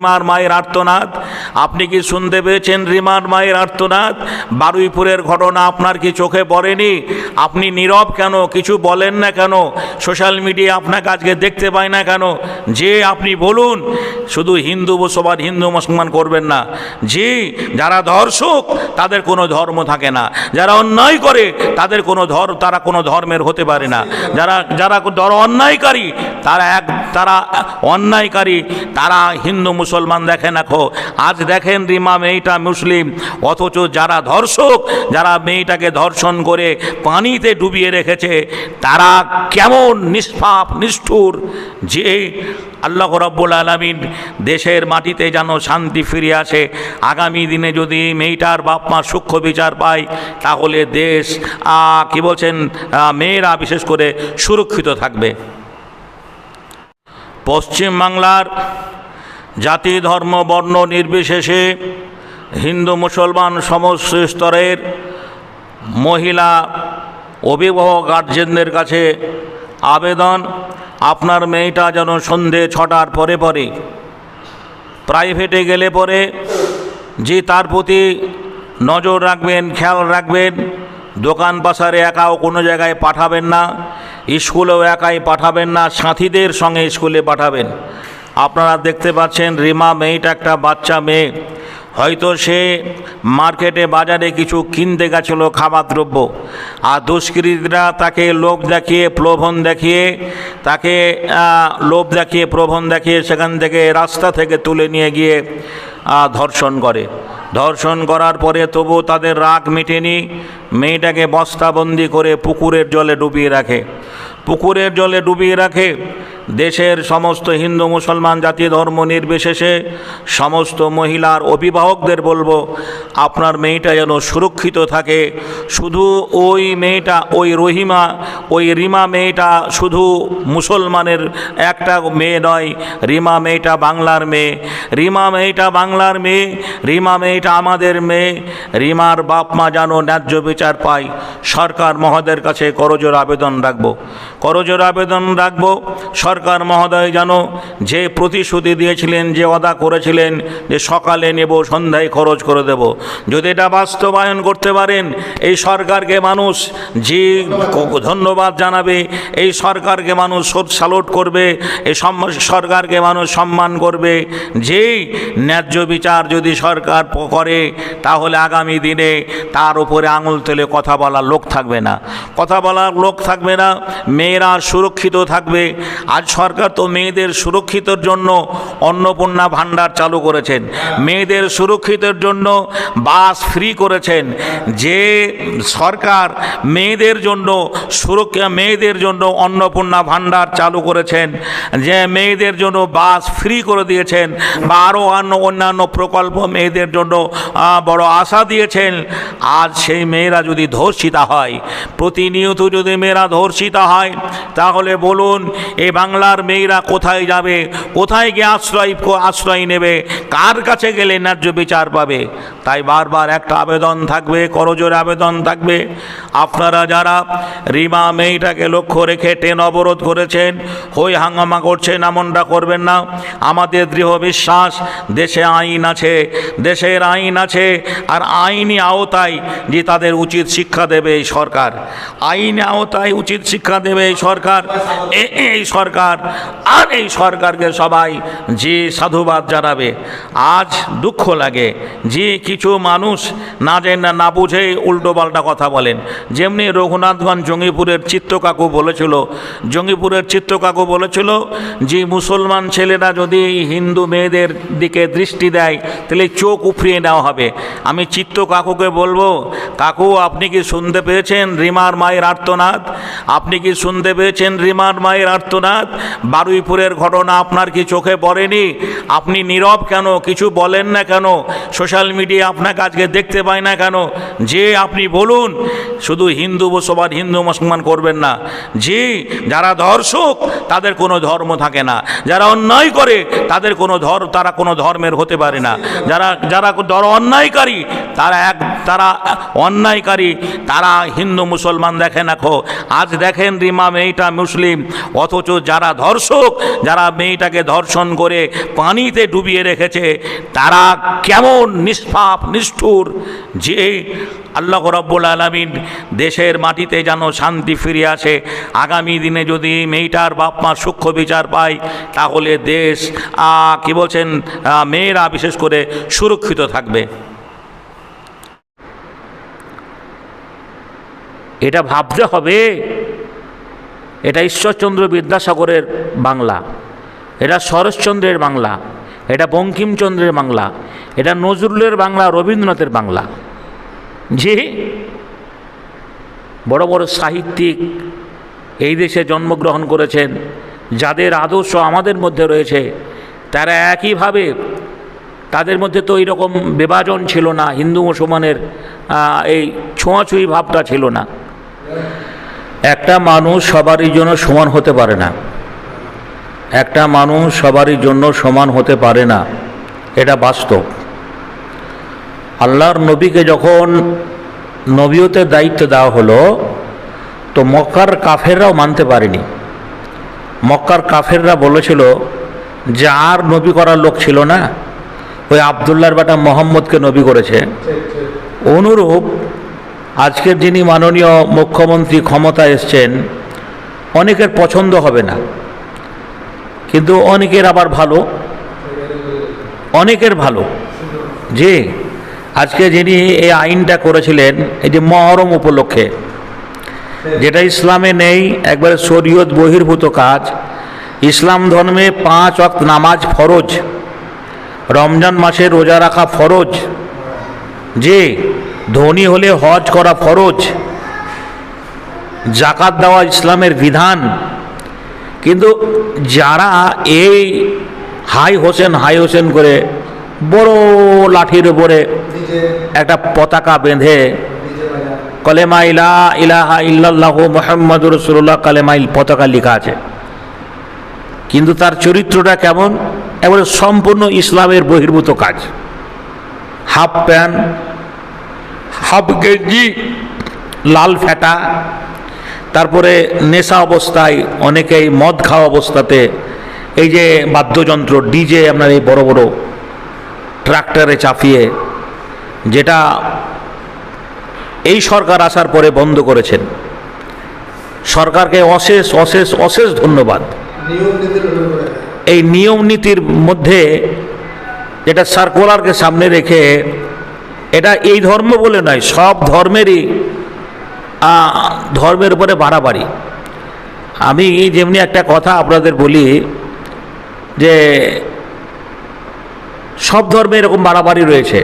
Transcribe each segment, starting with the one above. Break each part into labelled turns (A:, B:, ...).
A: রিমার মায়ের আর্তনাদ আপনি কি শুনতে পেয়েছেন? রিমার মায়ের আর্তনাদ, বারুইপুরের ঘটনা আপনার কি চোখে পড়েনি? আপনি নীরব কেন? কিছু বলেন না কেন? সোশ্যাল মিডিয়া আপনাকে আজকে দেখতে পায় না কেন? যে আপনি বলুন, শুধু হিন্দু সবার হিন্দু মুসলমান করবেন না। যে যারা ধর্ষক তাদের কোনো ধর্ম থাকে না, যারা অন্যায় করে তাদের তারা কোনো ধর্মের হতে পারে না। যারা অন্যায়কারী তারা অন্যায়কারী, তারা হিন্দু মুসলমান দেখে রাখো। আজ দেখেন রিমা মেয়েটা মুসলিম, অথচ যারা ধর্ষক, যারা মেয়েটাকে ধর্ষণ করে পানিতে ডুবিয়ে রেখেছে, তারা কেমন নিষ্পাপ নিষ্ঠুর। যে আল্লাহ রাব্বুল আলামিন দেশের মাটিতে যেন শান্তি ফিরে আসে। আগামী দিনে যদি মেয়েটার বাপ মা সূক্ষ্ম বিচার পায়, তাহলে দেশ কি বলছেন, মেয়েরা বিশেষ করে সুরক্ষিত থাকবে। পশ্চিমবাংলার জাতি ধর্ম বর্ণ নির্বিশেষে হিন্দু মুসলমান সমস্ত স্তরের মহিলা অভিভাবক গার্জেনদের কাছে আবেদন, আপনার মেয়েটা যেন সন্ধে 6টার পরে প্রাইভেটে গেলে পরে যে তার প্রতি নজর রাখবেন, খেয়াল রাখবেন। দোকান পাশারে একাও কোনো জায়গায় পাঠাবেন না, স্কুলেও একাই পাঠাবেন না, সাথীদের সঙ্গে স্কুলে পাঠাবেন। আপনারা দেখতে পাচ্ছেন রিমা মেয়েটা একটা বাচ্চা মেয়ে, হয়তো সে মার্কেটে বাজারে কিছু কিনতে গেছিল খাবার দ্রব্য, আর দুষ্কৃতীরা তাকে লোভ দেখিয়ে প্রলোভন দেখিয়ে সেখান থেকে রাস্তা থেকে তুলে নিয়ে গিয়ে ধর্ষণ করে। ধর্ষণ করার পরে তবু তাদের রাগ মেটেনি, মেয়েটাকে বস্তাবন্দি করে পুকুরের জলে ডুবিয়ে রাখে। দেশের সমস্ত হিন্দু মুসলমান জাতি ধর্ম নির্বিশেষে সমস্ত মহিলার অভিভাবকদের বলবো, আপনার মেয়েটা যেন সুরক্ষিত থাকে। শুধু ওই মেয়েটা, ওই রিমা মেয়েটা শুধু মুসলমানের একটা মেয়ে নয়, রিমা মেয়েটা বাংলার মেয়ে, রিমা মেয়েটা আমাদের মেয়ে। রিমার বাপ মা যেন ন্যায্য বিচার পায়। সরকার মহোদয়ের কাছে করজোর আবেদন রাখবো, সরকার মহোদয় যেন যে প্রতিশ্রুতি দিয়েছিলেন, যে ওয়াদা করেছিলেন যে সকালে নেব সন্ধ্যায় খরচ করে দেব, যদি এটা বাস্তবায়ন করতে পারেন, এই সরকারকে মানুষ যে ধন্যবাদ জানাবে, এই সরকারকে মানুষ স্যালুট করবে, এই সরকারকে মানুষ সম্মান করবে। যে ন্যায্য বিচার যদি সরকার করে, তাহলে আগামী দিনে তার উপরে আঙুল তুলে কথা বলার লোক থাকবে না, মেয়েরা সুরক্ষিত থাকবে। আজ সরকার তো মেয়েদের সুরক্ষিতর জন্য অন্নপূর্ণা ভাণ্ডার চালু করেছেন, মেয়েদের সুরক্ষিতের জন্য বাস ফ্রি করেছেন। যে সরকার মেয়েদের জন্য অন্নপূর্ণা ভাণ্ডার চালু করেছেন, যে মেয়েদের জন্য বাস ফ্রি করে দিয়েছেন, বা আরও অন্যান্য প্রকল্প মেয়েদের জন্য বড় আশা দিয়েছেন। আজ সেই মেয়েরা যদি ধর্ষিতা হয়, প্রতিনিয়ত যদি মেয়েরা ধর্ষিতা হয়, তাহলে বলুন এই বাংলার মেয়েরা কোথায় যাবে? কোথায় গিয়ে আশ্রয় নেবে? কার কাছে গেলে ন্যায্য বিচার পাবে? তাই বারবার একটা আবেদন থাকবে, করজোরে আবেদন থাকবে, আপনারা যারা রিমা মেয়েটাকে লক্ষ্য রেখে ট্রেন অবরোধ করেছেন, হই হাঙ্গামা করছেন, এমনটা করবেন না। আমাদের দৃঢ় বিশ্বাস দেশের আইন আছে, আর আইনি আওতায় যে তাদের উচিত শিক্ষা দেবে এই সরকার, আইনি আওতায় উচিত শিক্ষা দেবে এই সরকার। আর এই সরকারকে সবাই যে সাধুবাদ জানাবে। আজ দুঃখ লাগে যে কিছু মানুষ না জেনে না বুঝে উল্টোপাল্টা কথা বলেন। যেমনি রঘুনাথগঞ্জ জঙ্গিপুরের চিত্তকাকু বলেছিল যে মুসলমান ছেলেরা যদি হিন্দু মেয়েদের দিকে দৃষ্টি দেয়, তাহলে চোখ উপড়িয়ে নেওয়া হবে। আমি চিত্তকাকুকে বলবো, কাকু আপনি কি শুনতে পেয়েছেন রিমার মায়ের আর্তনাদ? বারুইপুরের ঘটনা আপনার কি চোখে পড়েনি? আপনি নীরব কেন? কিছু বলেন না কেন? সোশ্যাল মিডিয়া আপনাকে আজকে দেখতে পায় না কেন? যে আপনি বলুন, শুধু সবার হিন্দু মুসলমান করবেন না। যে যারা ধর্ষক তাদের কোনো ধর্ম থাকে না, যারা অন্যায় করে তারা কোনো ধর্মের হতে পারে না। যারা অন্যায়কারী তারা হিন্দু মুসলমান দেখে রাখো। আজ দেখেন রিমা মেয়েটা মুসলিম, অথচ যারা ধর্ষক, যারা মেয়েটাকে ধর্ষণ করে পানিতে ডুবিয়ে রেখেছে, তারা কেমন নিষ্পাপ নিষ্ঠুর, যে আল্লাহ রাব্বুল আলামিন দেশের মাটিতে যেন শান্তি ফিরে আসে। আগামী দিনে যদি মেয়েটার বাপ মা সূক্ষ্ম বিচার পায়, তাহলে দেশ কি বলছেন, মেয়েরা বিশেষ করে সুরক্ষিত থাকবে। এটা ভাবতে হবে। এটা ঈশ্বরচন্দ্র বিদ্যাসাগরের বাংলা, এটা শরৎচন্দ্রের বাংলা, এটা বঙ্কিমচন্দ্রের বাংলা, এটা নজরুলের বাংলা, রবীন্দ্রনাথের বাংলা। যে বড় বড় সাহিত্যিক এই দেশে জন্মগ্রহণ করেছেন, যাদের আদর্শ আমাদের মধ্যে রয়েছে, তারা একইভাবে, তাদের মধ্যে তো এইরকম বিভাজন ছিল না, হিন্দু মুসলমানের এই ছোঁয়াছুঁয়ি ভাবটা ছিল না। একটা মানুষ সবারই জন্য সমান হতে পারে না, একটা মানুষ সবারই জন্য সমান হতে পারে না, এটা বাস্তব। আল্লাহর নবীকে যখন নবীয়তের দায়িত্ব দেওয়া হলো, তো মক্কার কাফেররাও মানতে পারেনি। মক্কার কাফেররা বলেছিল যে আর নবী করার লোক ছিল না, ওই আবদুল্লাহর বেটা মোহাম্মদকে নবী করেছে। অনুরূপ আজকের যিনি মাননীয় মুখ্যমন্ত্রী ক্ষমতায় এসছেন, অনেকের পছন্দ হবে না, কিন্তু অনেকের আবার ভালো, অনেকের ভালো। যে আজকে যিনি এই আইনটা করেছিলেন, এই যে মহরম উপলক্ষে, যেটা ইসলামে নেই, একবারে শরীয়ত বহির্ভূত কাজ। ইসলাম ধর্মে 5 ওয়াক্ত নামাজ ফরজ, রমজান মাসে রোজা রাখা ফরজ, যে ধনী হলে হজ করা ফরজ, জাকাত দেওয়া ইসলামের বিধান। কিন্তু যারা এই হাই হোসেন করে বড় লাঠির উপরে একটা পতাকা বেঁধে কলেমা ইলাহা ইল্লাল্লাহু মুহাম্মাদুর রাসূলুল্লাহ কালেমাইল পতাকা লেখা আছে, কিন্তু তার চরিত্রটা কেমন, এবারে সম্পূর্ণ ইসলামের বহির্ভূত কাজ। হাফ প্যান্ট, হাফ গেঞ্জি, লাল ফেটা, তারপরে নেশা অবস্থায়, অনেকেই মদ খাওয়া অবস্থাতে এই যে বাদ্যযন্ত্র ডিজে আপনার এই বড় বড় ট্রাক্টরে চাপিয়ে, যেটা এই সরকার আসার পরে বন্ধ করেছেন। সরকারকে অশেষ অশেষ অশেষ ধন্যবাদ। এই নিয়ম নীতির মধ্যে যেটা সার্কুলারকে সামনে রেখে, এটা এই ধর্ম বলে নয়, সব ধর্মেরই ধর্মের উপরে বাড়াবাড়ি। আমি যেমনি একটা কথা আপনাদের বলি যে সব ধর্মে এরকম বাড়াবাড়ি রয়েছে।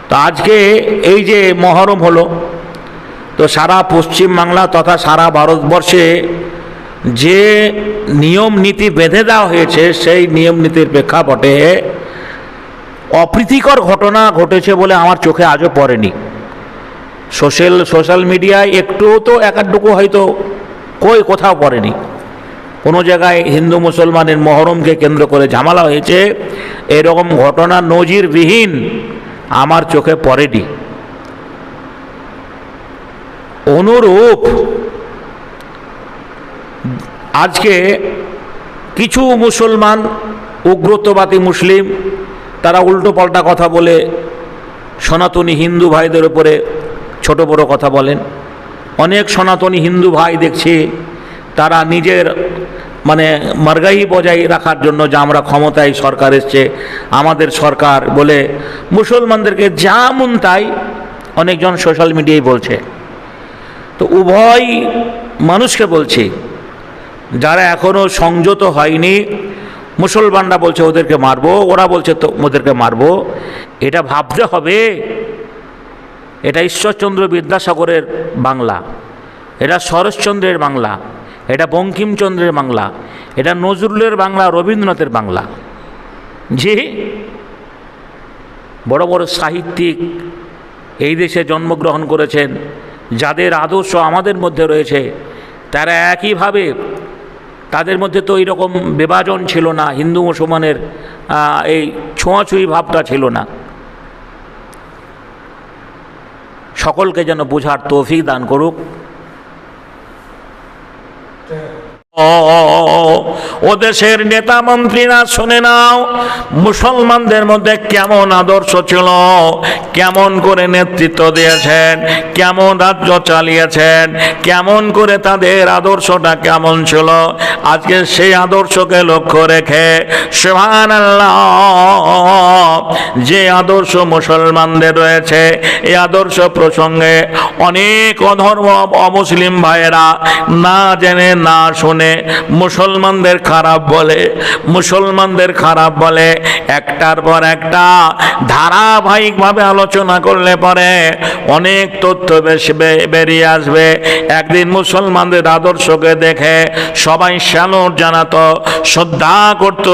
A: তো আজকে এই যে মহরম হলো, তো সারা পশ্চিমবাংলা তথা সারা ভারতবর্ষে যে নিয়ম নীতি বেঁধে দেওয়া হয়েছে, সেই নিয়ম নীতির প্রেক্ষাপটে অপ্রীতিকর ঘটনা ঘটেছে বলে আমার চোখে আজও পড়েনি। সোশ্যাল মিডিয়ায় একটু তো একাডুকু হয়তো কোথাও পড়েনি, কোনো জায়গায় হিন্দু মুসলমানের মহরমকে কেন্দ্র করে ঝামেলা হয়েছে, এরকম ঘটনা নজিরবিহীন আমার চোখে পড়েনি। অনুরূপ আজকে কিছু মুসলমান, উগ্রতবাদী মুসলিম, তারা উল্টো পাল্টা কথা বলে সনাতনী হিন্দু ভাইদের উপরে ছোট বড় কথা বলেন। অনেক সনাতনী হিন্দু ভাই দেখছি তারা নিজের মার্গাই বজায় রাখার জন্য, যে আমরা ক্ষমতায় সরকার এসছে, আমাদের সরকার বলে মুসলমানদেরকে যা মন তাই অনেকজন সোশ্যাল মিডিয়ায় বলছে। তো উভয় মানুষকে বলছি, যারা এখনও সংযত হয়নি, মুসলমানরা বলছে ওদেরকে মারবো, ওরা বলছে তো ওদেরকে মারবো, এটা ভাবতে হবে। এটা ঈশ্বরচন্দ্র বিদ্যাসাগরের বাংলা, এটা শরৎচন্দ্রের বাংলা, এটা বঙ্কিমচন্দ্রের বাংলা, এটা নজরুলের বাংলা, রবীন্দ্রনাথের বাংলা। যে বড় বড় সাহিত্যিক এই দেশে জন্মগ্রহণ করেছেন, যাদের আদর্শ আমাদের মধ্যে রয়েছে, তারা একইভাবে, তাদের মধ্যে তো এইরকম বিভাজন ছিল না, হিন্দু মুসলমানের এই ছোঁয়াছুঁয়ি ভাবটা ছিল না। সকলকে যেন বোঝার তৌফিক দান করুক। ও দেশের নেতা মন্ত্রীরা শুনে নাও, মুসলমানদের মধ্যে কেমন আদর্শ ছিল, কেমন করে নেতৃত্ব দিয়েছেন, কেমন রাজ্য চালিয়েছেন, কেমন করে তাদের আদর্শটা কেমন ছিল। আজকে সেই আদর্শকে লক্ষ্য রেখে সুবহানাল্লাহ, যে আদর্শ মুসলমানদের রয়েছে, এই আদর্শ প্রসঙ্গে অনেক অধর্ম অমুসলিম ভাইয়েরা না জেনে না শুনে মুসলমানদের খারাপ বলে, মুসলমানদের খারাপ বলে। একটার পর একটা ধারাবাহিকভাবে আলোচনা করলে পরে অনেক তথ্য বেরিয়ে আসবে। একদিন মুসলমানদের আদর্শকে দেখে সবাই শ্যালর জানাতো, শ্রদ্ধা করত,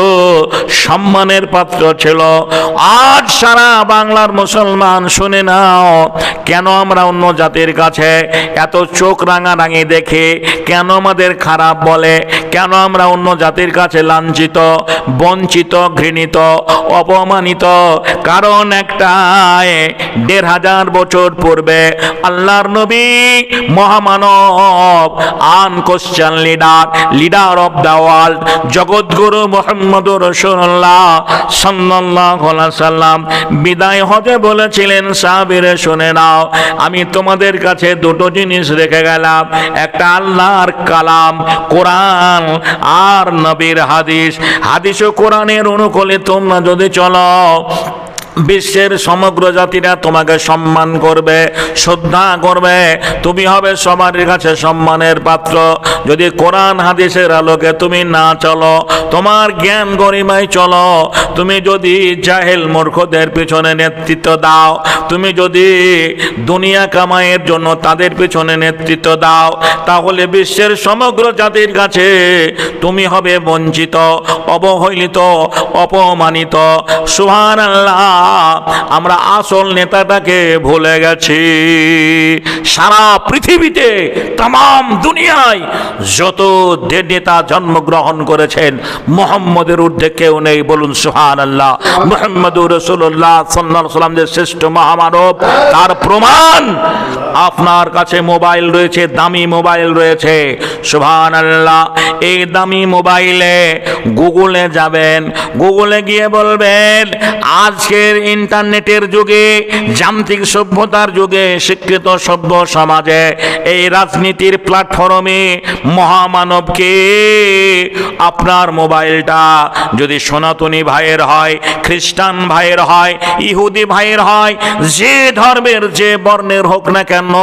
A: সম্মানের পাত্র ছিল। আজ সারা বাংলার মুসলমান শুনে নাও, কেন আমরা অন্য জাতির কাছে এত চোখ রাঙারাঙি দেখি, কেন আমাদের খারাপ বলে, কেন আমরা অন্য জাতির কাছে লাঞ্ছিত, বঞ্চিত, ঘৃণিত, অপমানিত? কারণ একটাই, ১৫০০ বছর পূর্বে আল্লাহর নবী মহামানব, আনকোশ্চেন লিডার অফ দ্য ওয়ার্ল্ড, জগৎগুরু মুহাম্মদুর রাসূলুল্লাহ সাল্লাল্লাহু আলাইহি সাল্লাম বিদায় হজে বলেছিলেন, সাহাবীরা শুনে নাও, আমি তোমাদের কাছে দুটো জিনিস রেখে গেলাম, একটা আল্লাহর কালাম কোরআন, আর নবীর হাদিস। হাদিস ও কোরআনের অনুকূলে তোমরা যদি চলো, বিশ্বের সমগ্র জাতিরা তোমাকে সম্মান করবে, শ্রদ্ধা করবে, তুমি হবে সবার কাছে সম্মানের পাত্র। যদি কোরআন হাদিসের আলোকে তুমি না চলো, তোমার জ্ঞান গরিমায় চলো, তুমি যদি জাহেল মূর্খদের পিছনে নেতৃত্ব দাও, তুমি যদি দুনিয়া কামাইয়ের জন্য তাদের পিছনে নেতৃত্ব দাও, তাহলে বিশ্বের সমগ্র জাতির কাছে তুমি হবে বঞ্চিত, অবহেলিত, অপমানিত। সুবহানাল্লাহ, আমরা আসল নেতাটাকে ভুলে গেছি। সারা পৃথিবীতে, তাম দুনিয়ায় যত নেতা জন্মগ্রহণ করেছেন, মুহাম্মদের ঊর্ধ্বে কেউ নেই। বলুন সুবহানাল্লাহ। মুহাম্মদুর রাসূলুল্লাহ সাল্লাল্লাহু আলাইহি ওয়াসাল্লাম যে শ্রেষ্ঠ মহামানব, তার প্রমাণ আপনার কাছে মোবাইল রয়েছে, দামি মোবাইল রয়েছে। সুবহানাল্লাহ, এই দামি মোবাইলে গুগলে যাবেন, গুগলে গিয়ে বলবেন, আজকের ইন্টারনেটের যুগে, যান্ত্রিক সভ্যতার যুগে, শিক্ষিত সভ্য সমাজে, এই রাজনীতির প্ল্যাটফর্মে মহামানবকে। আপনার মোবাইলটা যদি সনাতনী ভাইয়ের হয়, খ্রিস্টান ভাইয়ের হয়, ইহুদি ভাইয়ের হয়, যে ধর্মের যে বর্ণের হোক না কেন,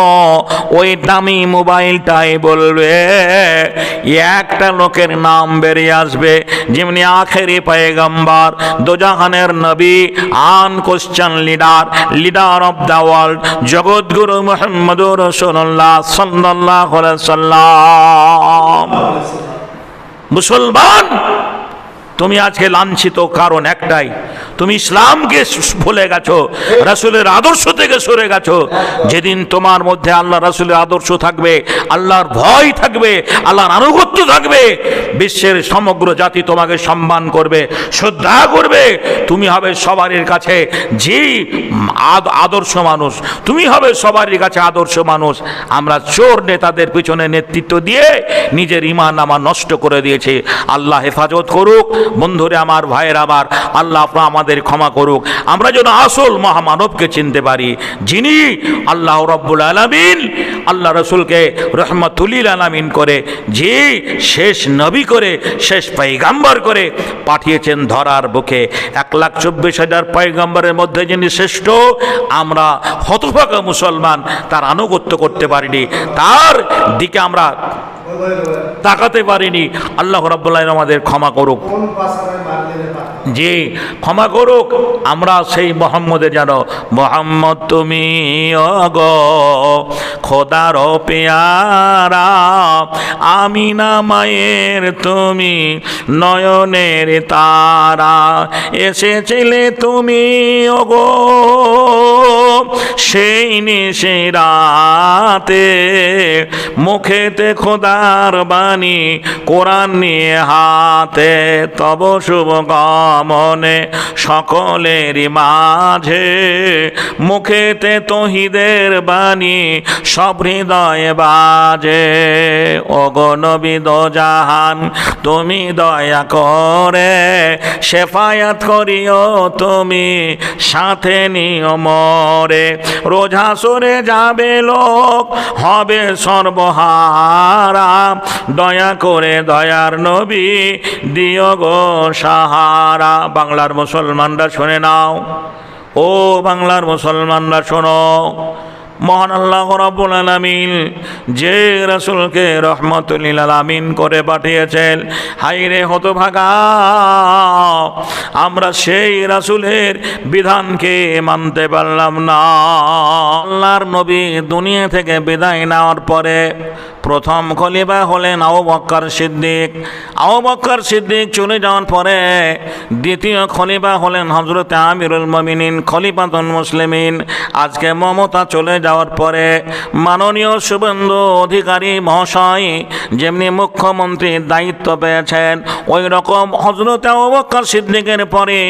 A: ওই দামি মোবাইলটাই বলবে, একটা লোকের নাম বেরিয়ে আসবে, যেমনি আখেরি পয়গম্বর, দোজাহানের নবী, আনকোশ্চেন লিডার অফ দ্য ওয়ার্ল্ড, জগৎগুরু মুহাম্মদুর রাসূলুল্লাহ সাল্লাল্লাহু আলাইহি সাল্লাম। মুসলমান, তুমি আজকে লাঞ্ছিত কারণ একটাই, তুমি ইসলামকে ভুলে গেছো, রাসূলের আদর্শ থেকে সরে গেছো। যেদিন তোমার মধ্যে আল্লাহ রাসূলের আদর্শ থাকবে, আল্লাহর ভয় থাকবে, আল্লাহর আনুগত্য থাকবে, বিশ্বের সমগ্র জাতি তোমাকে সম্মান করবে, শ্রদ্ধা করবে। তুমি হবে সবারই কাছে যে আদর্শ মানুষ, তুমি হবে সবারই কাছে আদর্শ মানুষ। আমরা চোর নেতাদের পিছনে নেতৃত্ব দিয়ে নিজের ঈমান আমার নষ্ট করে দিয়েছি। আল্লাহ হেফাজত করুক। বন্ধুরে আমার, ভাইয়ের আমার, আল্লাহ আমাদের ক্ষমা করুক। আমরা যেন আসল মহামানবকে চিনতে পারি, যিনি আল্লাহ রাব্বুল আলামিন আল্লাহ রাসূলকে রহমাতুল লিল আলামিন করে, যে শেষ নবী করে, শেষ পয়গম্বর করে পাঠিয়েছেন ধরার বুকে। 1,24,000 পয়গম্বরের মধ্যে যিনি শ্রেষ্ঠ, আমরা হতভাগা মুসলমান তার আনুগত্য করতে পারিনি, তার দিকে আমরা তাকাতে পারিনি। আল্লাহ রাব্বুল আলামিন আমাদের ক্ষমা করুক, যে ক্ষমা করুক। আমরা সেই মোহাম্মদের যেন, মোহাম্মদ তুমি ওগো খোদার পেয়ারা, আমিনা মায়ের তুমি নয়নের তারা, এসেছিলে তুমি ওগো সেই নিশি রাতে, মুখেতে খোদার বাণী, কোরআন নিয়ে হাতে, তব শুভ মনে সকলেরই মাঝে, মুখেতে তৌহিদের বাণী সব হৃদয়ে বাজে। ওগো নবী দো জাহান তুমি দয়া করে শেফায়াত করিও তুমি, সাথে নিও মরে। রোজ হাসরে যাবে লোক হবে সর্বহারা, দয়া করে দয়ার নবী দিও গো সাহারা। বাংলার মুসলমানরা শুনে নাও, ও বাংলার মুসলমানরা শোনো, মহান আল্লাহ রাব্বুল আলামিন যে রাসূলকে রহমতুল লিল আলামিন করে পাঠিয়েছেন, হায়রে হতভাগা আমরা সেই রাসূলের বিধানকে মানতে পারলাম না। আল্লাহর নবী দুনিয়া থেকে বিদায় নেওয়ার পরে প্রথম খলিফা হলেন আবু বকর সিদ্দিক। আবু বকর সিদ্দিক চলে যাওয়ার পরে দ্বিতীয় খলিফা হলেন হযরত আমিরুল মুমিনিন খলিফাতুল মুসলিমিন। আজকে মমতা চলে যাওয়ার পরে মাননীয় শুভেন্দু অধিকারী মহাশয় যেমনি মুখ্যমন্ত্রীর দায়িত্ব পেয়েছেন, ওই রকম হযরত আবু বকর সিদ্দিকের পরে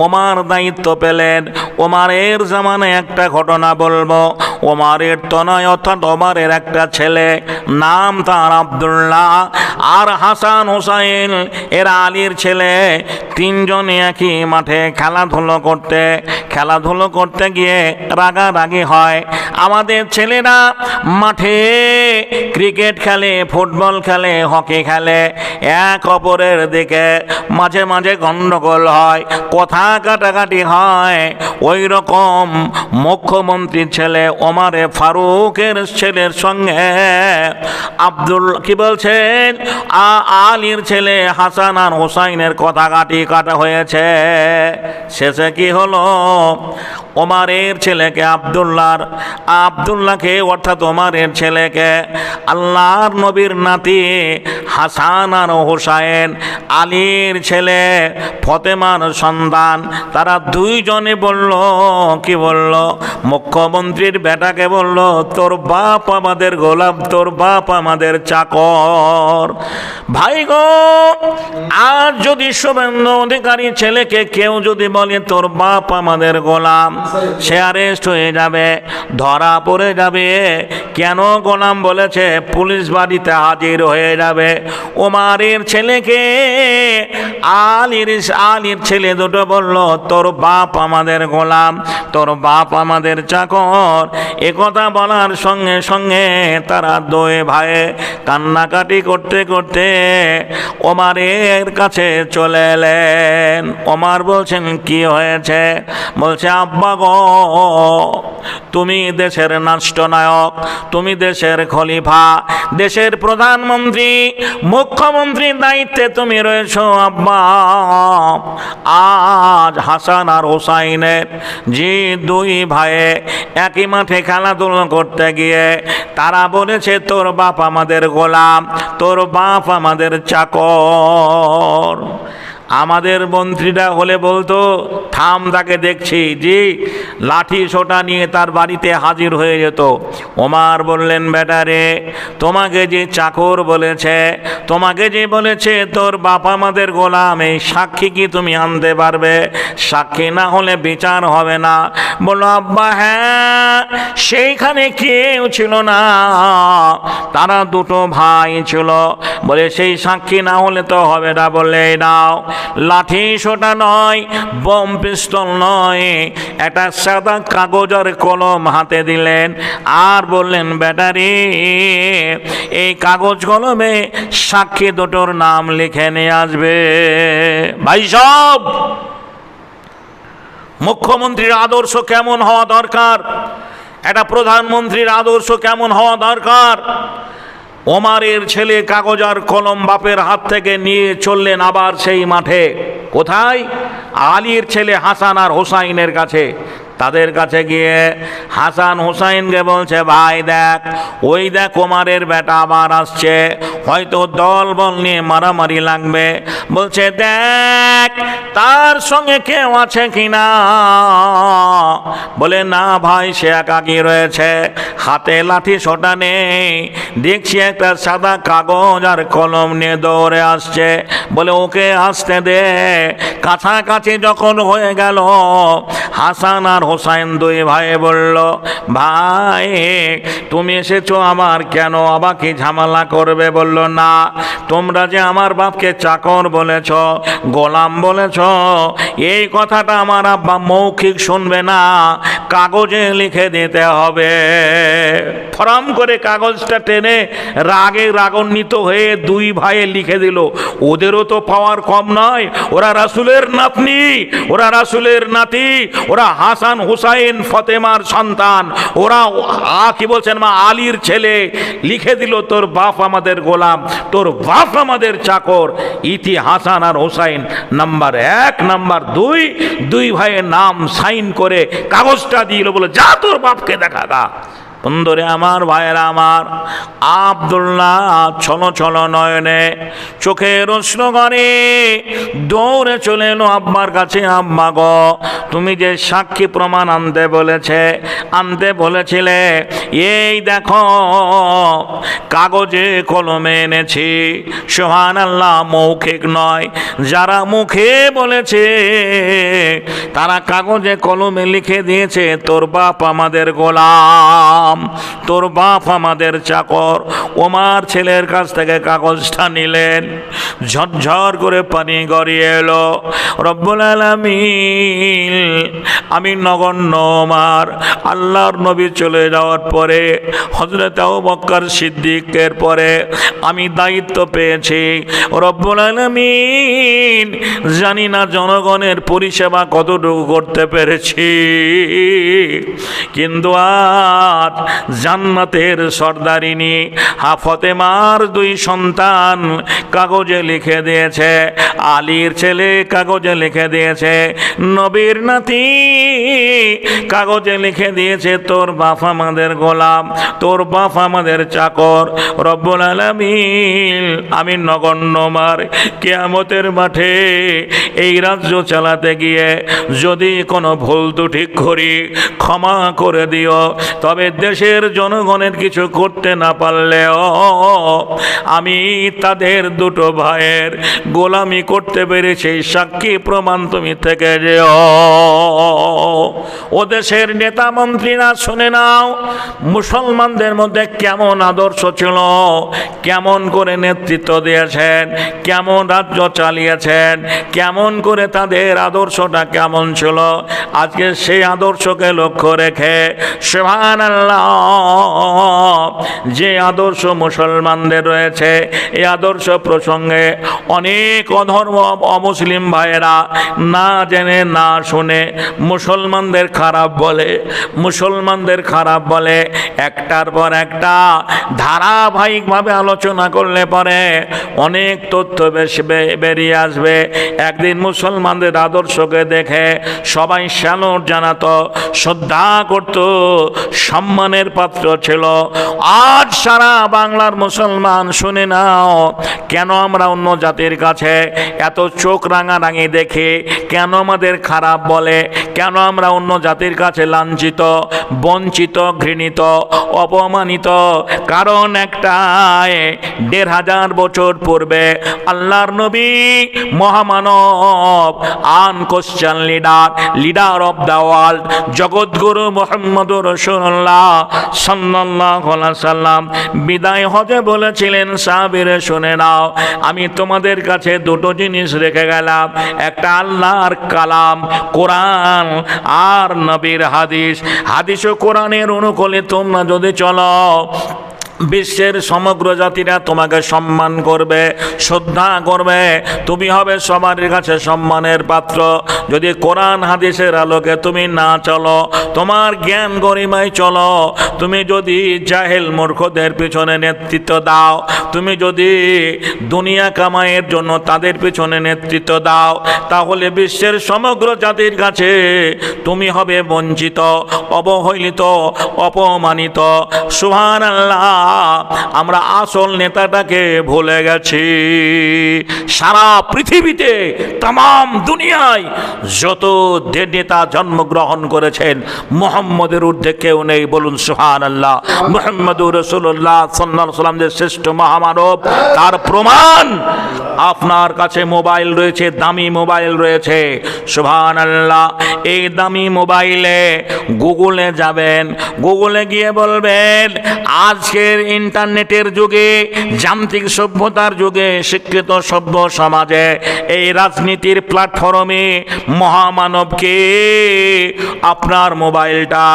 A: ওমর দায়িত্ব পেলেন। ওমরের জামানায় একটা ঘটনা বলবো। ওমরের তনয় অর্থাৎ ওমরের একটা ছেলে, নাম তার আব্দুল্লাহ, আর হাসান হোসাইন এরা আলীর ছেলে, তিনজনে একই মাঠে খেলাধুলো করতে গিয়ে রাগারাগি হয়। আমাদের ছেলেরা মাঠে ক্রিকেট খেলে, ফুটবল খেলে, হকি খেলে, এক অপরের দিকে মাঝে মাঝে গন্ডগোল হয়, কথা কাটাকাটি হয়। ওই রকম মুখ্যমন্ত্রীর ছেলে ওমরে ফারুকের ছেলের সঙ্গে কি বলছেন আলীর ছেলে হাসান আর হোসাইনের কথা কাটা হয়েছে। শেষে কি হলো, ওমরের ছেলেকে আব্দুল্লাহকে অর্থাৎ ওমরের ছেলেকে আল্লাহর নবীর নাতি হাসান আর হোসাইন, আলীর ছেলে ফতেমার সন্তান, তারা দুইজনে বলল, কি বলল, মুখ্যমন্ত্রীর বেটাকে বলল, তোর বাপ আমাদের গোলাম, তোর বাপ আমাদের চাকর। ভাই গো, আজ যদি শুভেন্দু অধিকারী ছেলেকে কেউ যদি বলে তোর বাপ আমাদের গোলাম, সে অ্যারেস্ট হয়ে যাবে, ধরা পড়ে যাবে। কেন গোলাম বলেছে? পুলিশ বাড়িতে হাজির হয়ে যাবে। ওমরের ছেলেকে আলীর ছেলে দুটো বলল, তোর বাপ আমাদের গোলাম, তোর বাপ আমাদের চাকর। একথা বলার সঙ্গে সঙ্গে তারা দুই ভাই কান্নাকাটি করতে করতে ওমরের কাছে চলে এলেন। ওমর বলছেন, কি হয়েছে? বলছে, আব্বা গো, তুমি দেশের রাষ্ট্রনায়ক, তুমি দেশের খলিফা, দেশের প্রধানমন্ত্রী, মুখ্যমন্ত্রীর দায়িত্বে তুমি রয়েছো আব্বা। আজ হাসান আর হোসাইনের যে দুই ভাইয়ে একই মাঠে খেলাধুলো করতে গিয়ে তারা বলেছে তোর বাপ আমাদের গোলাম, তোর বাপ আমাদের চাকর। আমাদের মন্ত্রীরা হলে বলতো, থাম, তাকে দেখছি, জি, লাঠি সোটা নিয়ে তার বাড়িতে হাজির হয়ে যেত। ওমর বললেন, বেটারে, তোমাকে যে চাকর বলেছে, তোমাকে যে বলেছে তোর বাপ আমাদের গোলাম, এই সাক্ষী কি তুমি আনতে পারবে? সাক্ষী না হলে বিচার হবে না। বলল, আব্বা হ্যাঁ, সেইখানে কেউ ছিল না, তারা দুটো ভাই ছিল। বলে, সেই সাক্ষী না হলে তো হবে না। বলে, নাও, লাঠি সোটা নয়, বোম পিস্তল নয়, একটা সাদা কাগজ আর কলম হাতে দিলেন, আর বললেন, ব্যাটারি, এই কাগজ কলমে সাক্ষী দুটোর নাম লিখে নিয়ে আসবে। ভাই সব, মুখ্যমন্ত্রীর আদর্শ কেমন হওয়া দরকার, একটা প্রধানমন্ত্রীর আদর্শ কেমন হওয়া দরকার। ওমরের ছেলে কাগজ আর কলম বাপের হাত থেকে নিয়ে চললেন আবার সেই মাঠে। কোথায়? আলীর ছেলে হাসান আর হোসাইনের কাছে। তাদের কাছে গিয়ে হাসান হুসাইনকে বলছে, ভাই দেখ, ওই দেখ ওমরের বেটা আবার আসছে, হয়তো দল বল নিয়ে মারামারি লাগবে। বলছে দেখ তার সঙ্গে কেউ আছে কিনা। বলে না ভাই, সে একাকী রয়েছে, হাতে লাঠি সোটা নেই, দেখছি একটা সাদা কাগজ আর কলম নিয়ে দৌড়ে আসছে। বলে ওকে আসতে দে। কাছাকাছি যখন হয়ে গেল, হাসান আর হোসাইন দুই ভাই বলল, ভাই তুমি এসেছো আবার কেন, আবার কি ঝামেলা করবে? বলল না, তোমরা যে আমার বাপকে চাকর বলেছ, গোলাম বলেছ, এই কথাটা আমার আব্বা মৌখিক শুনবে না, কাগজে লিখে দিতে হবে। ফরাম করে কাগজটা টেনে রাগে রাগান্বিত হয়ে দুই ভাইয়ে লিখে দিল। ওদেরও তো পাওয়ার কম নয়, ওরা রাসূলের নাতনি, ওরা রাসূলের নাতি, ওরা হাসান হুসাইন ফতেমার সন্তান, ওরা কি বলছেন মা আলীর ছেলে। লিখে দিল তোর বাপ আমাদের গোলাম, তোর বাপ আমাদের চাকর। ইতি হাসান আর হুসাইন নাম্বার 1, নাম্বার 2, দুই ভাইয়ের নাম সাইন করে কাগজটা দিল। বলে যা তোর বাপকে দেখা গা। বন্ধুরে আমার, ভাইয়েরা আমার, আব্দুল্লাহ ছলো ছলো নয়নে চোখের অশ্রু করে দৌড়ে চলে এলো আব্বার কাছে। আব্বা গো, তুমি যে সাক্ষী প্রমাণ আনতে বলেছিলে, এই দেখো কাগজে কলমে এনেছি। সুবহানাল্লাহ, মৌখিক নয়, যারা মুখে বলেছে তারা কাগজে কলমে লিখে দিয়েছে, তোর বাপ আমাদের গোলাম, তোর বাপ আমাদের চাকর। ওমার ছেলের কাছ থেকে কাগজটা নিলেন, ঝরঝর করে পানি গড়িয়ে এলো। রব্বুল আলামিন, আমি নগণ্য ওমর, আল্লাহর নবী চলে যাওয়ার পরে, হযরত আবু বকর সিদ্দিকের পরে আমি দায়িত্ব পেয়েছি। রব্বুল আলামিন, জানি না জনগণের পরিষেবা কতটুকু করতে পেরেছি, কিন্তু আজ জান্নাতের সর্দারিনী ফাতেমার 2 সন্তান কাগজে লিখে দিয়েছে, আলীর ছেলে কাগজে লিখে দিয়েছে, নবীর নাতি কাগজে লিখে দিয়েছে, তোর বাপ আমাদের গোলাম, তোর বাপ আমাদের চাকর। রব্বুল আলামিন, আমি নগণ্য ওমর কিয়ামতের মাঠে এই রাজ্য চালাতে গিয়ে যদি কোনো ভুল ত্রুটি করি ক্ষমা করে দিও। তবে দেশের জনগণের কিছু করতে না পারলেও আমি তাদের 2 ভাইয়ের গোলামি করতে পেরেছি, সাক্ষী প্রমাণ তুমি থেকে যেও। ও দেশের নেতা মন্ত্রীরা শুনে নাও, মুসলমানদের মধ্যে কেমন আদর্শ ছিল, কেমন করে নেতৃত্ব দিয়েছেন, কেমন রাজ্য চালিয়েছেন, কেমন করে তাদের আদর্শটা কেমন ছিল। আজকে সেই আদর্শকে লক্ষ্য রেখে সুবহানাল্লাহ, যে আদর্শ মুসলমানদের রয়েছে, এই আদর্শ প্রসঙ্গে অনেক অধর্ম অমুসলিম ভাইয়েরা না জেনে না শুনে মুসলমানদের খারাপ বলে, একটার পর একটা ধারাবাহিকভাবে আলোচনা করলে পরে অনেক তথ্য বেরিয়ে আসবে। একদিন মুসলমানদের আদর্শকে দেখে সবাই স্যালুট জানাতো, শ্রদ্ধা করত, সম্মানের পাত্র ছিল। আজ সারা বাংলার মুসলমান শুনে নাও, কেন আমরা অন্য জাতির কাছে এত চোখ রাঙারাঙি দেখি, কেন আমাদের খারাপ বলে, কেন আমরা অন্য জাতির কাছে লাঞ্ছিত, বঞ্চিত, ঘৃণিত, অপমানিত? কারণ একটাই, 1500 বছর পূর্বে আল্লাহর নবী মহামানব, আনকোশ্চেন লিডার অফ দ্য ওয়ার্ল্ড, জগৎগুরু মুহাম্মদুর রাসূলুল্লাহ সাল্লাল্লাহু আলাইহি সাল্লাম বিদায় হজে বলেছিলেন, সাহাবীরা শুনে নাও, আমি তোমাদের কাছে 2 জিনিস রেখে গেলাম, একটা আল্লাহর কালাম কোরআন, আর নবীর হাদিস। হাদিস ও কোরআনের অনুকূলে তোমরা যদি চলো, বিশ্বের সমগ্র জাতিরা তোমাকে সম্মান করবে, শ্রদ্ধা করবে, তুমি হবে সবার কাছে সম্মানের পাত্র। যদি কোরআন হাদিসের আলোকে তুমি না চলো, তোমার জ্ঞান গরিমায় চলো, তুমি যদি জাহেল মূর্খদের পিছনে নেতৃত্ব দাও, তুমি যদি দুনিয়া কামাইয়ের জন্য তাদের পিছনে নেতৃত্ব দাও, তাহলে বিশ্বের সমগ্র জাতির কাছে তুমি হবে বঞ্চিত, অবহেলিত, অপমানিত। সুবহানাল্লাহ, আমরা আসল নেতাটাকে ভুলে গেছি। সারা পৃথিবীতে তাম দুনিয়ায় যত নেতা জন্মগ্রহণ করেছেন, মুহাম্মদের ঊর্ধ্বে কেউ নেই। বলুন সুবহানাল্লাহ। মুহাম্মদুর রাসূলুল্লাহ সাল্লাল্লাহু আলাইহি ওয়াসাল্লাম যে শ্রেষ্ঠ মহামানব, তার প্রমাণ আপনার কাছে মোবাইল রয়েছে, দামি মোবাইল রয়েছে। সুবহানাল্লাহ। এই দামি মোবাইলে গুগলে যাবেন, গুগলে গিয়ে বলবেন আজকের ইন্টারনেটের যুগে, যান্ত্রিক সভ্যতার যুগে, শিক্ষিত সভ্য সমাজে, এই রাজনীতির প্ল্যাটফর্মে মহামানবকে। আপনার মোবাইলটা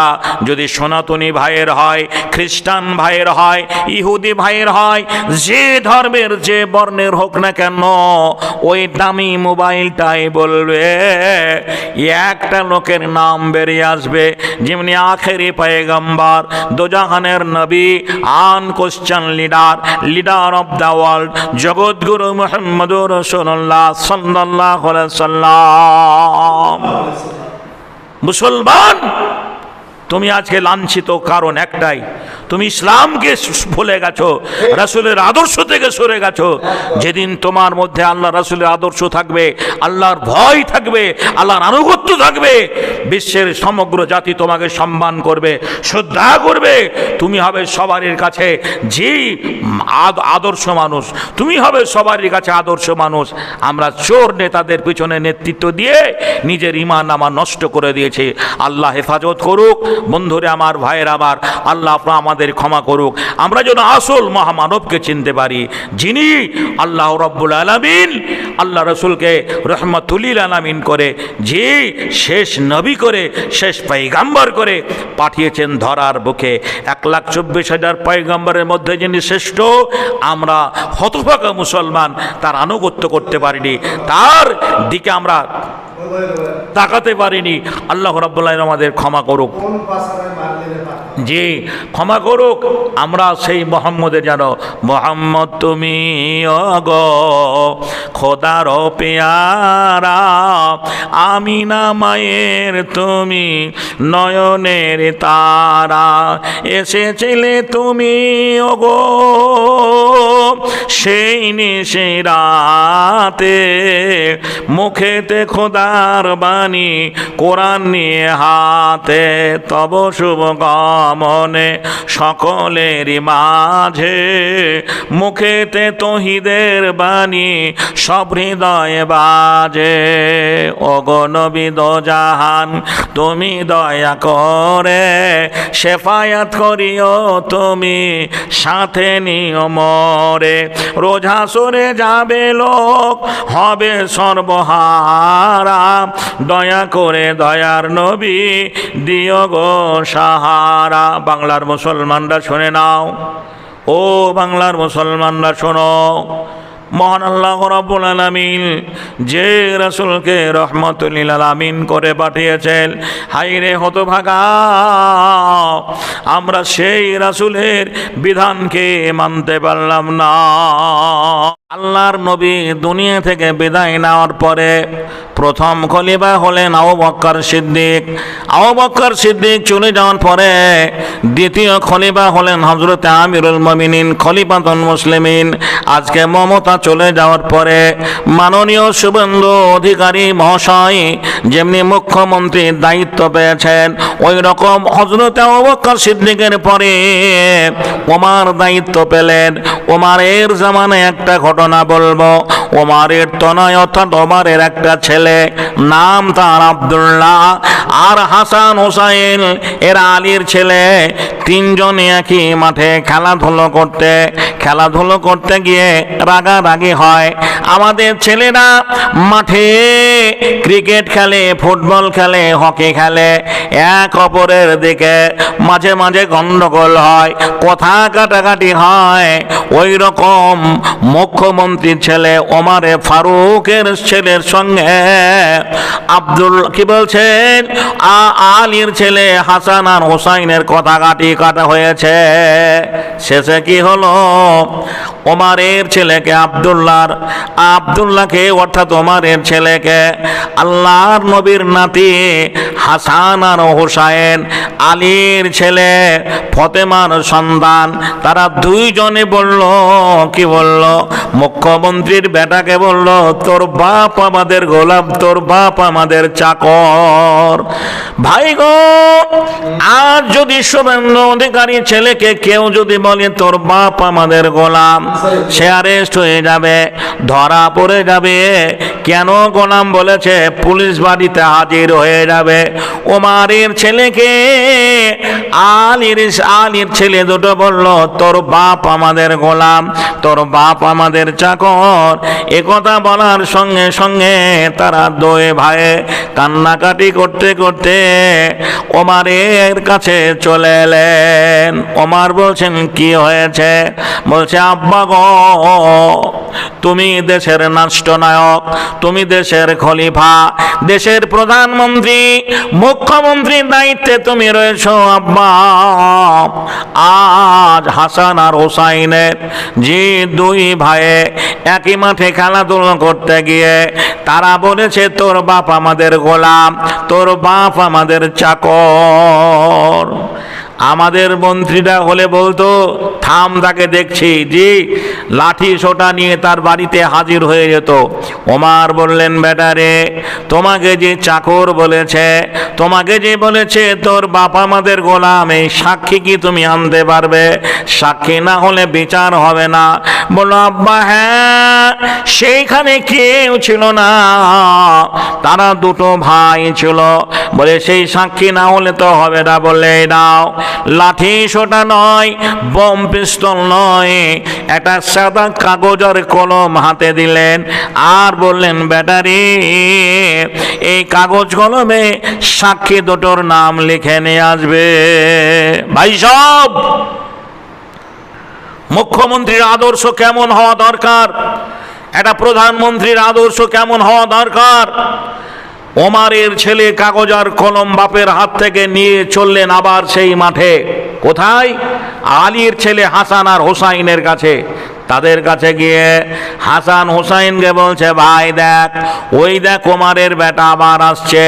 A: যদি সনাতনী ভাইয়ের হয়, খ্রিস্টান ভাইয়ের হয়, ইহুদি ভাইয়ের হয়, যে ধর্মের যে বর্ণের হোক না কেন, ওই দামি মোবাইলটাই বলবে। একটা লোকের নাম বেরিয়ে আসবে, যেমনি আখেরি পয়গম্বর, দোজাহানের নবী, আনকোশ্চেন লিডার অফ দ্য ওয়ার্ল্ড, জগৎগুরু মুহাম্মদুর রাসূলুল্লাহ সাল্লাল্লাহু আলাইহি ওয়াসাল্লাম। মুসলমান, তুমি আজকে লাঞ্ছিত কারণ একটাই, তুমি ইসলামকে ভুলে গেছো, রাসূলের আদর্শ থেকে সরে গেছো। যেদিন তোমার মধ্যে আল্লাহ রাসূলের আদর্শ থাকবে, আল্লাহর ভয় থাকবে, আল্লাহর আনুগত্য থাকবে, বিশ্বের সমগ্র জাতি তোমাকে সম্মান করবে, শ্রদ্ধা করবে। তুমি হবে সবার কাছে যে আদর্শ মানুষ, তুমি হবে সবার কাছে আদর্শ মানুষ। আমরা চোর নেতাদের পিছনে নেতৃত্ব দিয়ে নিজের ঈমান আমার নষ্ট করে দিয়েছি। আল্লাহ হেফাজত করুক। বন্ধুরে আমার, ভাইয়ের আমার, আল্লাহ আমাদের ক্ষমা করুক। আমরা যেন আসল মহামানবকে চিনতে পারি, যিনি আল্লাহ রাব্বুল আলামিন আল্লাহ রাসূলকে রহমাতুল লিল আলামিন করে, যে শেষ নবী করে, শেষ পয়গম্বর করে পাঠিয়েছেন ধরার বুকে। 1,24,000 পয়গম্বরের মধ্যে যিনি শ্রেষ্ঠ, আমরা হতভাগা মুসলমান তার আনুগত্য করতে পারিনি, তার দিকে আমরা তাকাতে পারিনি। আল্লাহ রাব্বুল আলামিন আমাদের ক্ষমা করুক, যে ক্ষমা করুক। আমরা সেই মোহাম্মদের যেন, মোহাম্মদ তুমি ওগো খোদার পেয়ারা, আমিনা মায়ের তুমি নয়নের তারা, এসেছিলে তুমি ওগো সেই নিশি রাতে, মুখেতে খোদার বাণী, কোরআন নিয়ে হাতে, তব শুভ গমনে সকলেরই মাঝে, মুখেতে তৌহিদের বাণী, সব হৃদয়ে বাজে। ওগো নবী দোজাহান তুমি দয়া করে, শেফায়াত করিও তুমি সাথে নিও মরে, রোজ হাসরে যাবে লোক হবে সর্বহারা, দয়া করে দয়ার নবী দিও গো সাহারা। বাংলার মুসলমানরা শুনে নাও, ও বাংলার মুসলমানরা শোনো, মহান আল্লাহ রাব্বুল আলামিন যে রাসূলকে রহমাতুল লিল আলামিন করে পাঠিয়েছেন, হায়রে হতভাগা আমরা সেই রাসূলের বিধানকে মানতে পারলাম না। আল্লাহর নবী দুনিয়া থেকে বিদায় নেওয়ার পরে প্রথম খলিফা হলেন আবু বকর সিদ্দিক। আবু বকর সিদ্দিক চলে যাওয়ার পরে দ্বিতীয় খলিফা হলেন হযরত আমিরুল মুমিনিন খলিফাতুল মুসলিমিন। আজকে মমতা চলে যাওয়ার পরে মাননীয় শুভেন্দু অধিকারী মহাশয় যেমনি মুখ্যমন্ত্রীর দায়িত্ব পেয়েছেন, ওই রকম হযরত আবু বকর সিদ্দিকের পরে ওমর দায়িত্ব পেলেন। ওমরের জামানায় একটা ঘটনা বলবো। ওমরের তনয় অর্থাৎ ওমরের একটা ছেলে, নাম তার আব্দুল্লাহ। আর হাসান হোসাইন এরা আলীর ছেলে, তিনজনে একই মাঠে খেলাধুলো করতে গিয়ে রাগারাগি হয়। আমাদের ছেলেরা মাঠে ক্রিকেট খেলে, ফুটবল খেলে, হকি খেলে, এক অপরের দিকে মাঝে মাঝে গন্ডগোল হয়, কথা কাটাকাটি হয়। ওই রকম মুখ্যমন্ত্রীর ছেলে ওমারে ফারুকের ছেলের সঙ্গে আলীর ছেলে হাসান আর হোসাইনের কথা কাটা হয়েছে। শেষে কি হলো, ওমারের ছেলেকে আব্দুল্লাহকে অর্থাৎ ওমারের ছেলেকে আল্লাহর নবীর নাতি হাসান আর হোসাইন, আলীর ছেলে ফতেমার সন্তান, তারা দুইজনে কি বলল, মুখ্যমন্ত্রীর বেটাকে বলল, তোর বাপ আমাদের গোলাম, তোর বাপ আমাদের চাকর। ভাই গো, আজ যদি শুভেন্দু অধিকারী ছেলেকে কেউ যদি বলে তোর বাপ আমাদের গোলাম, সে অ্যারেস্ট হয়ে যাবে, ধরা পড়ে যাবে। কেন গোলাম বলেছে? পুলিশ বাড়িতে হাজির হয়ে যাবে। ওমারের ছেলেকে আলীর ছেলে দুটো বলল, তোর বাপ আমাদের গোলাম, তোর বাপ আমাদের চাকর। একথা বলার সঙ্গে সঙ্গে তারা দুই ভাই কান্নাকাটি করতে করতে ওমারের কাছে চলে এলেন। ওমার বলছেন, কি হয়েছে? বলছে, আব্বা গো, তুমি দেশের রাষ্ট্রনায়ক, তুমি দেশের খলিফা, দেশের প্রধানমন্ত্রী, মুখ্যমন্ত্রীর দায়িত্বে তুমি রয়েছ। আব্বা, আজ হাসান আর হোসাইনের যে দুই ভাই একই মাঠে খেলাধুলা করতে গিয়ে তারা বলেছে তোর বাপ আমাদের গোলাম, তোর বাপ আমাদের চাকর। আমাদের মন্ত্রীরা হলে বলতো, থাম, তাকে দেখছি, জি, লাঠি সোটা নিয়ে তার বাড়িতে হাজির হয়ে যেত। ওমার বললেন, বেটারে, তোমাকে যে চাকর বলেছে, তোমাকে যে বলেছে তোর বাপ আমাদের গোলাম, এই সাক্ষী কি তুমি আনতে পারবে? সাক্ষী না হলে বিচার হবে না। বলল, আব্বা, হ্যাঁ, সেইখানে কেউ ছিল না, তারা দুটো ভাই ছিল। বলে, সেই সাক্ষী না হলে তো হবে না। বলে, নাও, লাঠি সোটা নয়, বোম পিস্তল নয়, একটা সাদা কাগজ আর কলম হাতে দিলেন, আর বললেন, ব্যাটারি, এই কাগজ কলমে সাক্ষী দুটোর নাম লিখে নিয়ে আসবে। ভাই সব, মুখ্যমন্ত্রীর আদর্শ কেমন হওয়া দরকার, একটা প্রধানমন্ত্রীর আদর্শ কেমন হওয়া দরকার। ওমারের ছেলে কাগজ আর কলম বাপের হাত থেকে নিয়ে চললেন আবার সেই মাঠে। কোথায়? আলীর ছেলে হাসান আর হোসাইনের কাছে। তাদের কাছে গিয়ে হাসান হোসাইনকে বলছে, ভাই দেখ, ওই দেখ ওমারের বেটা আবার আসছে,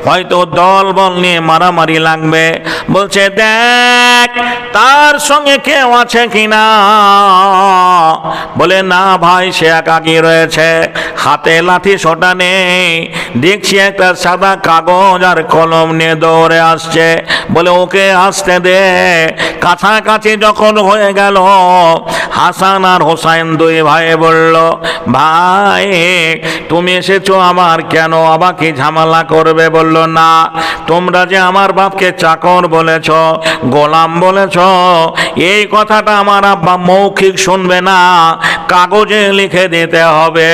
A: হয়তো দল বল নিয়ে মারামারি লাগবে। বলছে, দেখ তার সঙ্গে কেউ আছে কিনা। বলে, না ভাই, সে একাকী রয়েছে, হাতে লাঠি সোটা নেই, দেখছি একটা সাদা কাগজ আর কলম নিয়ে দৌড়ে আসছে। বলে, ওকে আসতে দে। কাছাকাছি যখন হয়ে গেল, হাসান আর হোসাইন দুই ভাই বলল, ভাই তুমি এসেছো, আমার কেন আবাকে ঝামেলা করবে? বলল, না, তোমরা যে আমার বাপকে চাকর বলেছ, গোলাম বলেছ, এই কথাটা আমার আব্বা মৌখিক শুনবে না, কাগজে লিখে দিতে হবে।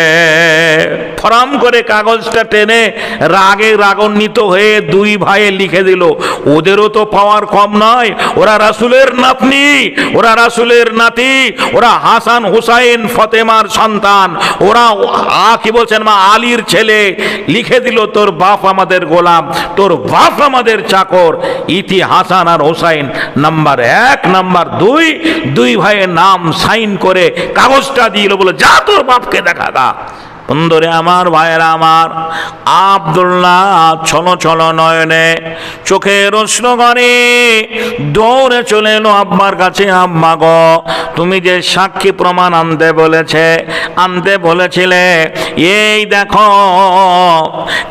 A: ফরাম করে কাগজটা টেনে রাগে রাগান্বিত হয়ে দুই ভাই লিখে দিল। ওদেরও তো পাওয়ার কম নয়, ওরা রাসূলের নাতনি, ওরা রাসূলের নাতি, ওরা হাসান হুসাইন ফতেমার সন্তান, ওরা কি বলছেন, মা আলীর ছেলে। লিখে দিল, তোর বাপ আমাদের গোলাম, তোর বাপ আমাদের চাকর। ইতি হাসান আর হোসাইন নাম্বার 1, নাম্বার 2, দুই ভাইয়ের নাম সাইন করে কাগজটা দিল। বলে, যা তোর বাপকে দেখা গা। বন্ধুরে আমার, ভাইয়েরা আমার, আব্দুল্লাহ ছলো ছলো নয়নে চোখের অশ্র করে দৌড়ে চলে এলো আব্বার কাছে। আব্বা গো, তুমি যে সাক্ষী প্রমাণ আনতে বলেছিলে, এই দেখো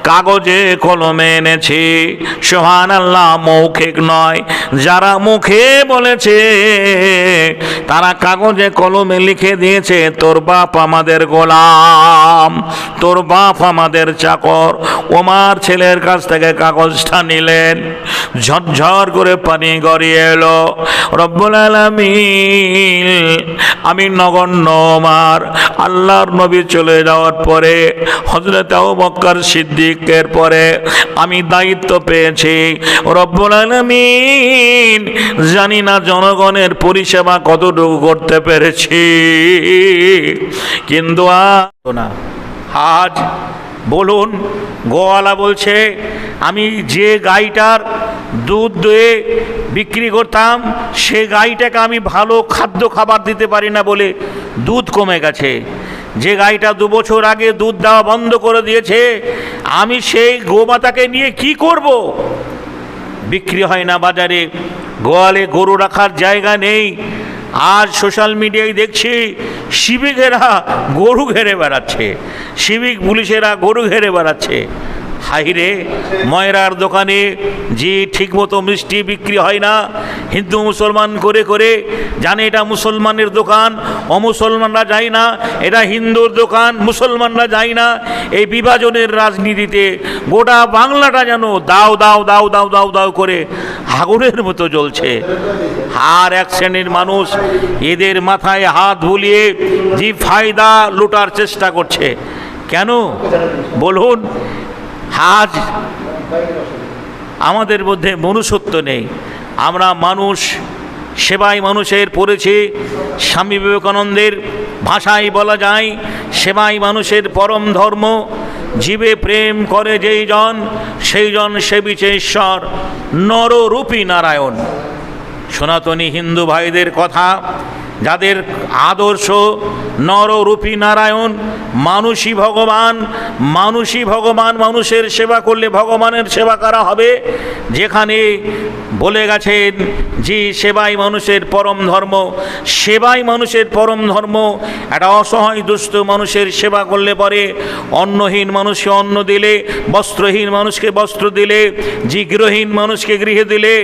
A: কাগজে কলমে এনেছি। সুবহানাল্লাহ, মৌখিক নয়, যারা মুখে বলেছে তারা কাগজে কলমে লিখে দিয়েছে, তোর বাপ আমাদের গোলাম। দিলাম, তোর বাপ আমাদের চাকর। ওমার ছেলের কাছ থেকে কাগজটা নিলেন, ঝরঝর করে পানি গড়িয়ে এলো। রব্বুল আলামিন, আমি নগণ্য ওমর আল্লাহর নবী চলে যাওয়ার পরে হযরত আবু বকর সিদ্দিকের পরে আমি দায়িত্ব পেয়েছি। রব্বুল আলামিন, জানি না জনগণের পরিষেবা কতটুকু করতে পেরেছি, কিন্তু আজ বলুন, গোয়ালা বলছে আমি যে গাইটার দুধ দয়ে বিক্রি করতাম সে গাইটাকে আমি ভালো খাদ্য খাবার দিতে পারি না বলে দুধ কমে গেছে। যে গাইটা 2 বছর আগে দুধ দেওয়া বন্ধ করে দিয়েছে, আমি সেই গোমাতাকে নিয়ে কি করব? বিক্রি হয় না বাজারে, গোয়ালে গরু রাখার জায়গা নেই। আজ সোশ্যাল মিডিয়ায় দেখছি সিভিকেরা গরু ঘেরে বেড়াচ্ছে, সিভিক পুলিশেরা গরু ঘেরে বেড়াচ্ছে। হাইরে, ময়রার দোকানে যে ঠিকমতো মিষ্টি বিক্রি হয় না, হিন্দু মুসলমান করে করে জানে এটা মুসলমানের দোকান, অমুসলমানরা যায় না, এটা হিন্দুর দোকান, মুসলমানরা যায় না। এই বিভাজনের রাজনীতিতে গোটা বাংলাটা যেন দাও দাও দাও দাও দাও দাও করে আগুনের মতো জ্বলছে। আর এক শ্রেণীর মানুষ এদের মাথায় হাত বুলিয়ে যে ফায়দা লুটার চেষ্টা করছে। কেন বলুন? আজ আমাদের মধ্যে মনুষ্যত্ব নেই। আমরা মানুষ, সেবাই মানুষের পড়েছি। স্বামী বিবেকানন্দের ভাষায় বলা যায়, সেবাই মানুষের পরম ধর্ম। জীবে প্রেম করে যেই জন, সেই জন সেবিছে ঈশ্বর, নররূপী নারায়ণ। সনাতনী হিন্দু ভাইদের কথা, যাদের আদর্শ নররূপী নারায়ণ, মানুষই ভগবান, মানুষই ভগবান, মানুষের সেবা করলে ভগবানের সেবা করা হবে। যেখানে বলে গেছেন যে সেবাই মানুষের পরম ধর্ম, সেবাই মানুষের পরম ধর্ম। একটা অসহায় দুস্থ মানুষের সেবা করলে পরে, অন্নহীন মানুষকে অন্ন দিলে, বস্ত্রহীন মানুষকে বস্ত্র দিলে, যে গৃহহীন মানুষকে গৃহে দিলে,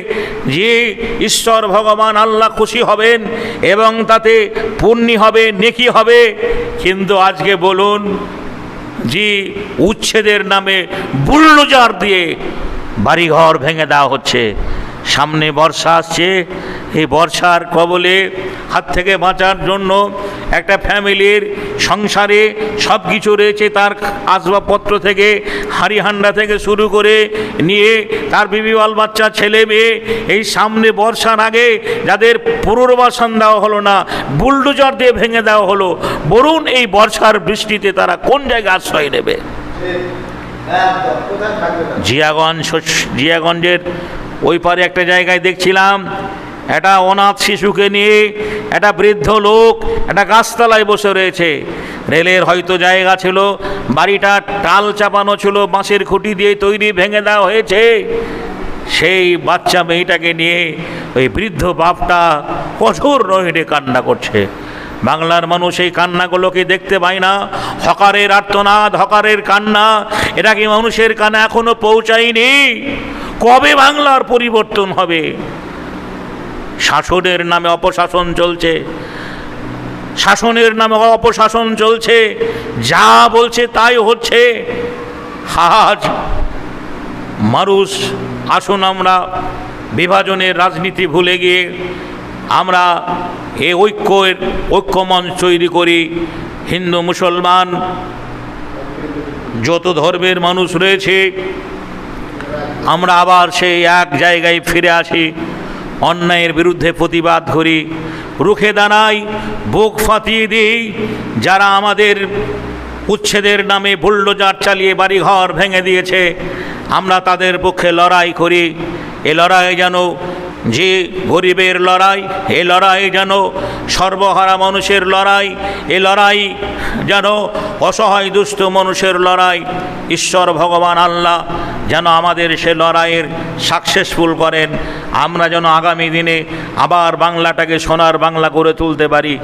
A: যে ঈশ্বর ভগবান আল্লাহ খুশি হবেন এবং তাতে পুণ্যি হবে, নেকি হবে। কিন্তু আজকে বলুন, যে উচ্ছেদের নামে বুলডোজার দিয়ে বাড়িঘর ভেঙে দেওয়া হচ্ছে। সামনে বর্ষা আসছে, এই বর্ষার কবলে হাত থেকে বাঁচার জন্য একটা ফ্যামিলির সংসারে সব কিছু রয়েছে, তার আসবাবপত্র থেকে হাঁড়ি হান্ডা থেকে শুরু করে নিয়ে তার বিবি বাল বাচ্চা ছেলে মেয়ে, এই সামনে বর্ষার আগে যাদের পুনর্বাসন দেওয়া হলো না, বুলডোজার দিয়ে ভেঙে দেওয়া হলো, বলুন এই বর্ষার বৃষ্টিতে তারা কোন জায়গায় আশ্রয় নেবে? জিয়াগঞ্জের ওই পারে একটা জায়গায় দেখছিলাম, একটা অনাথ শিশুকে নিয়ে একটা বৃদ্ধ লোক একটা গাছতলায় বসে রয়েছে। রেলের হয়তো জায়গা ছিল, বাড়িটা টাল চাপানো ছিল, বাঁশের খুঁটি দিয়ে তৈরি, ভেঙে দেওয়া হয়েছে। সেই বাচ্চা মেয়েটাকে নিয়ে ওই বৃদ্ধ বাপটা কঠোর নহিরে কান্না করছে। বাংলার মানুষ এই কান্নাগুলোকে দেখতে পায় না। হকারের আর্তনাদ, হকারের কান্না, এটা কি মানুষের কানে এখনো পৌঁছায়নি? কবে বাংলার পরিবর্তন হবে? শাসনের নামে অপশাসন চলছে, শাসনের নামে অপশাসন চলছে, যা বলছে তাই হচ্ছে। আজ মানুষ, আসুন আমরা বিভাজনের রাজনীতি ভুলে গিয়ে আমরা এই ঐক্যমঞ্চ তৈরি করি। হিন্দু মুসলমান যত ধর্মের মানুষ রয়েছে, আমরা আবার সেই এক জায়গায় ফিরে আসি, অন্যায়ের বিরুদ্ধে প্রতিবাদ করি, রুখে দাঁড়াই, বুক ফাটিয়ে দিই। যারা আমাদের উচ্ছেদের নামে বুলডোজার চালিয়ে বাড়িঘর ভেঙে দিয়েছে, আমরা তাদের পক্ষে লড়াই করি। এ লড়াই যেন যে গরিবের লড়াই, এ লড়াই যেন সর্বহারা মানুষের লড়াই, এ লড়াই যেন অসহায় দুস্থ মানুষের লড়াই। ঈশ্বর ভগবান আল্লাহ যেন আমাদের সে লড়াইয়ের সাকসেসফুল করেন। আমরা যেন আগামী দিনে আবার বাংলাটাকে সোনার বাংলা করে তুলতে পারি।